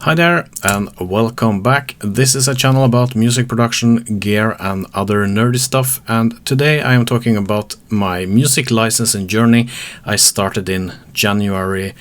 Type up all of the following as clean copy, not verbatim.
Hi there and welcome back. This is a channel about music production, gear and other nerdy stuff, and today I am talking about my music licensing journey I started in January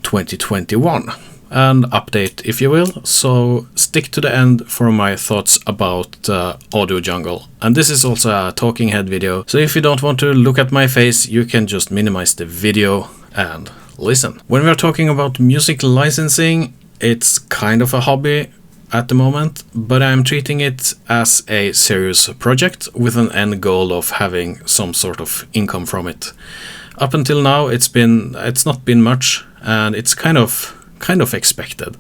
2021. An update if you will, so stick to the end for my thoughts about AudioJungle. And this is also a talking head video, so if you don't want to look at my face you can just minimize the video and listen. When we are talking about music licensing, it's kind of a hobby at the moment, but I'm treating it as a serious project with an end goal of having some sort of income from it. Up until now it's not been much, and it's kind of expected.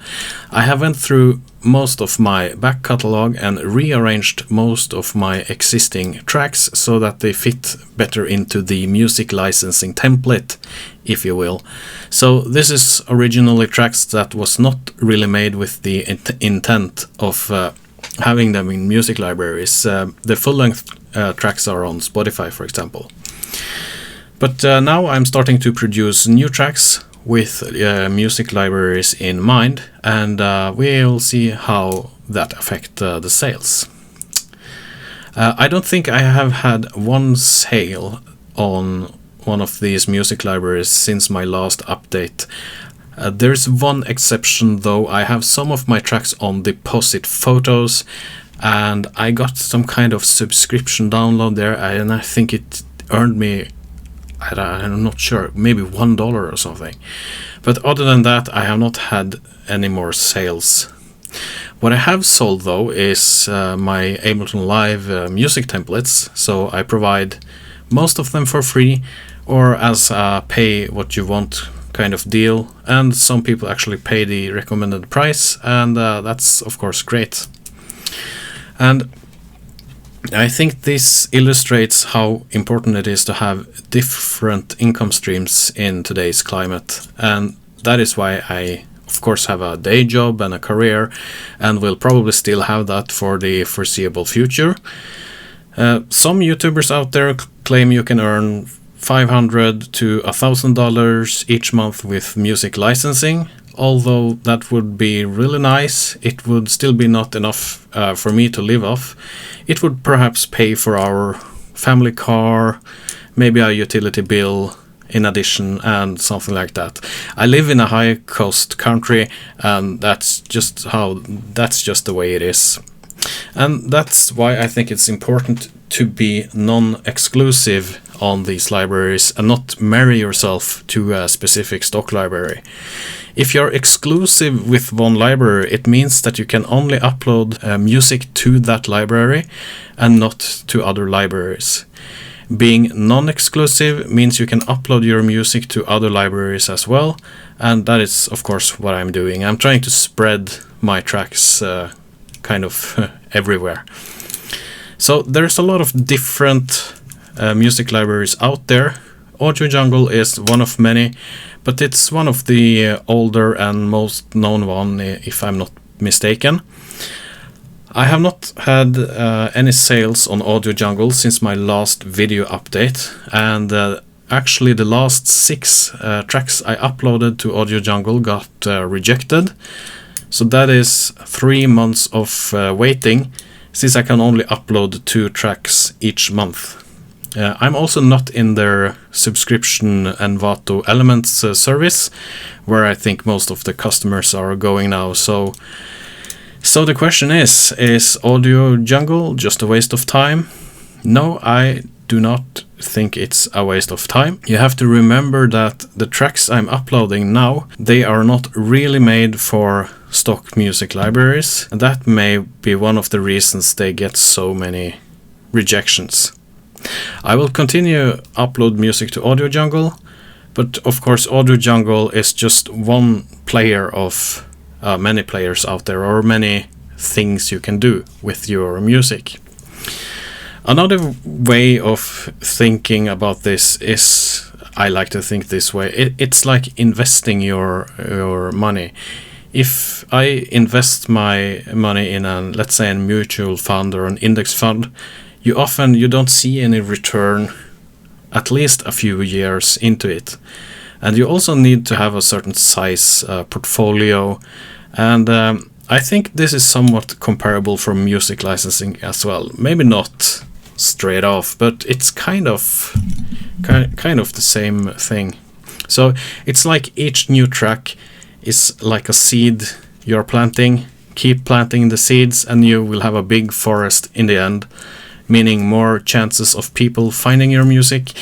I have went through most of my back catalog and rearranged most of my existing tracks so that they fit better into the music licensing template, if you will. So this is originally tracks that was not really made with the intent of having them in music libraries. The full-length tracks are on Spotify, for example. But now I'm starting to produce new tracks with music libraries in mind, and we'll see how that affects the sales. I don't think I have had one sale on one of these music libraries since my last update. There's one exception though. I have some of my tracks on Deposit Photos, and I got some kind of subscription download there, and I think it earned me, I'm not sure, maybe $1 or something. But other than that, I have not had any more sales. What I have sold though is my Ableton Live music templates, so I provide most of them for free or as a pay what you want kind of deal, and some people actually pay the recommended price, and that's of course great. And I think this illustrates how important it is to have different income streams in today's climate, and that is why I of course have a day job and a career, and will probably still have that for the foreseeable future. Some YouTubers out there claim you can earn $500 to $1,000 each month with music licensing. Although that would be really nice, it would still be not enough for me to live off. It would perhaps pay for our family car, maybe a utility bill in addition, and something like that. I live in a high-cost country, and that's just the way it is. And that's why I think it's important to be non-exclusive on these libraries and not marry yourself to a specific stock library. If you're exclusive with one library, it means that you can only upload music to that library and not to other libraries. Being non-exclusive means you can upload your music to other libraries as well, and that is of course what I'm doing. I'm trying to spread my tracks kind of everywhere. So there's a lot of different music libraries out there. AudioJungle is one of many, but it's one of the older and most known one, if I'm not mistaken. I have not had any sales on AudioJungle since my last video update, and actually the last 6 tracks I uploaded to AudioJungle got rejected. So that is 3 months of waiting, since I can only upload 2 tracks each month. I'm also not in their subscription Envato Elements service, where I think most of the customers are going now. So the question is AudioJungle just a waste of time? No, I do not think it's a waste of time. You have to remember that the tracks I'm uploading now, they are not really made for stock music libraries, and that may be one of the reasons they get so many rejections. I will continue upload music to AudioJungle, but of course AudioJungle is just one player of many players out there, or many things you can do with your music. Another way of thinking about this is, I like to think this way, it's like investing your money. If I invest my money in let's say a mutual fund or an index fund, you don't see any return at least a few years into it. And you also need to have a certain size portfolio And I think this is somewhat comparable for music licensing as well. Maybe not straight off, but it's kind of the same thing. So it's like each new track is like a seed you're planting. Keep planting the seeds and you will have a big forest in the end, meaning more chances of people finding your music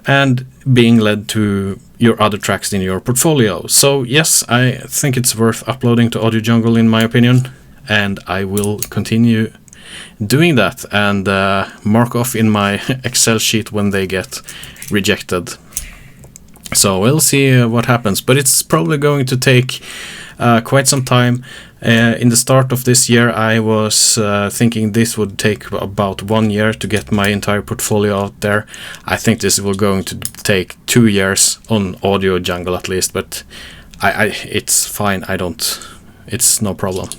and being led to your other tracks in your portfolio. So yes, I think it's worth uploading to AudioJungle in my opinion, and I will continue doing that and mark off in my Excel sheet when they get rejected. So we'll see what happens, but it's probably going to take quite some time. In the start of this year, I was thinking this would take about 1 year to get my entire portfolio out there. I think this will going to take 2 years on AudioJungle at least, but it's fine. It's no problem.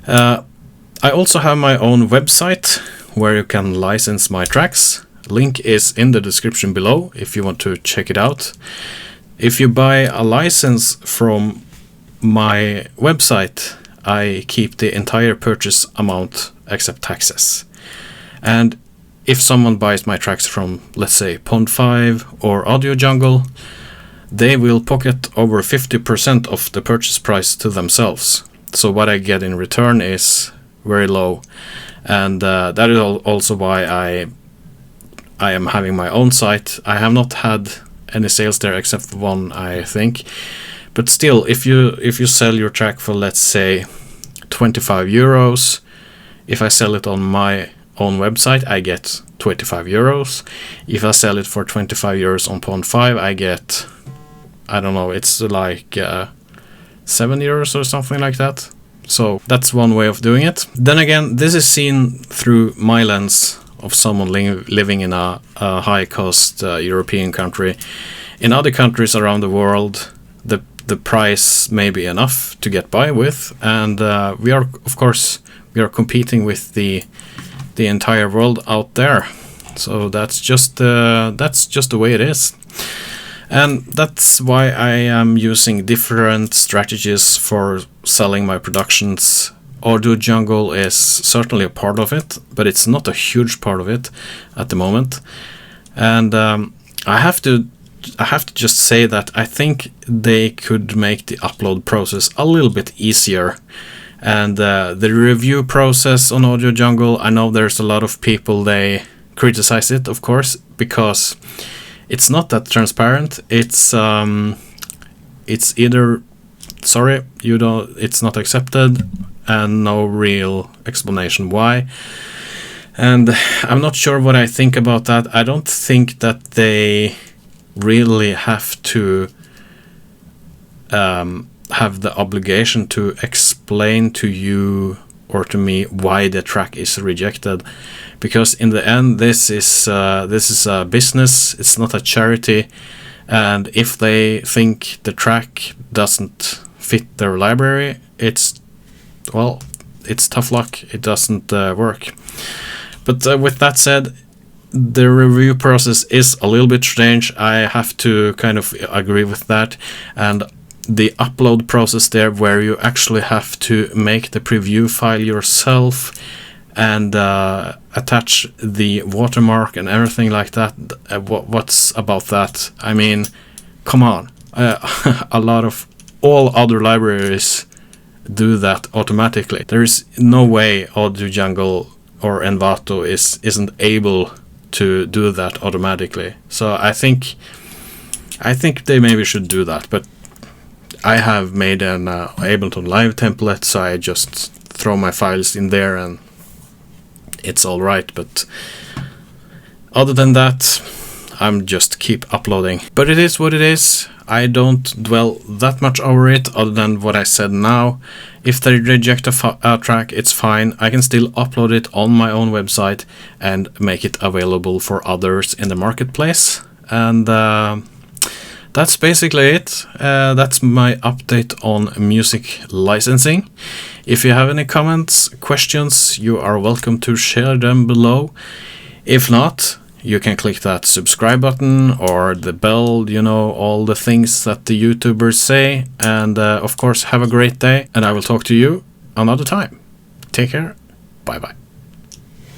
I also have my own website where you can license my tracks. Link is in the description below if you want to check it out. If you buy a license from my website, I keep the entire purchase amount except taxes. And if someone buys my tracks from, let's say, Pond5 or AudioJungle, they will pocket over 50% of the purchase price to themselves. So what I get in return is very low. And that is also why I am having my own site. I have not had any sales there except for one, I think. But still, if you sell your track for, let's say, 25 euros, if I sell it on my own website, I get 25 euros. If I sell it for 25 euros on Pond5, I get, I don't know, it's like 7 euros or something like that. So that's one way of doing it. Then again, this is seen through my lens of someone living in a high-cost European country. In other countries around the world, the price may be enough to get by with, and we are competing with the entire world out there. So that's just the way it is, and that's why I am using different strategies for selling my productions. AudioJungle is certainly a part of it, but it's not a huge part of it at the moment. And I have to just say that I think they could make the upload process a little bit easier. And the review process on AudioJungle, I know there's a lot of people, they criticize it, of course, because it's not that transparent. It's either sorry, it's not accepted, and no real explanation why. And I'm not sure what I think about that. I don't think that they really have to have the obligation to explain to you or to me why the track is rejected, because in the end this is a business, it's not a charity, and if they think the track doesn't fit their library, it's tough luck, it doesn't work. But with that said, the review process is a little bit strange. I have to kind of agree with that. And the upload process there, where you actually have to make the preview file yourself and attach the watermark and everything like that. What's about that? I mean, come on. All other libraries do that automatically. There is no way AudioJungle or Envato isn't able to do that automatically. So I think they maybe should do that. But I have made an Ableton Live template, so I just throw my files in there and it's all right. But other than that, I'm just keep uploading. But it is what it is. I don't dwell that much over it, other than what I said now. If they reject a track, it's fine. I can still upload it on my own website and make it available for others in the marketplace. And that's basically it. That's my update on music licensing. If you have any comments, questions, you are welcome to share them below. If not, you can click that subscribe button or the bell, you know, all the things that the YouTubers say. And of course, have a great day, and I will talk to you another time. Take care. Bye bye.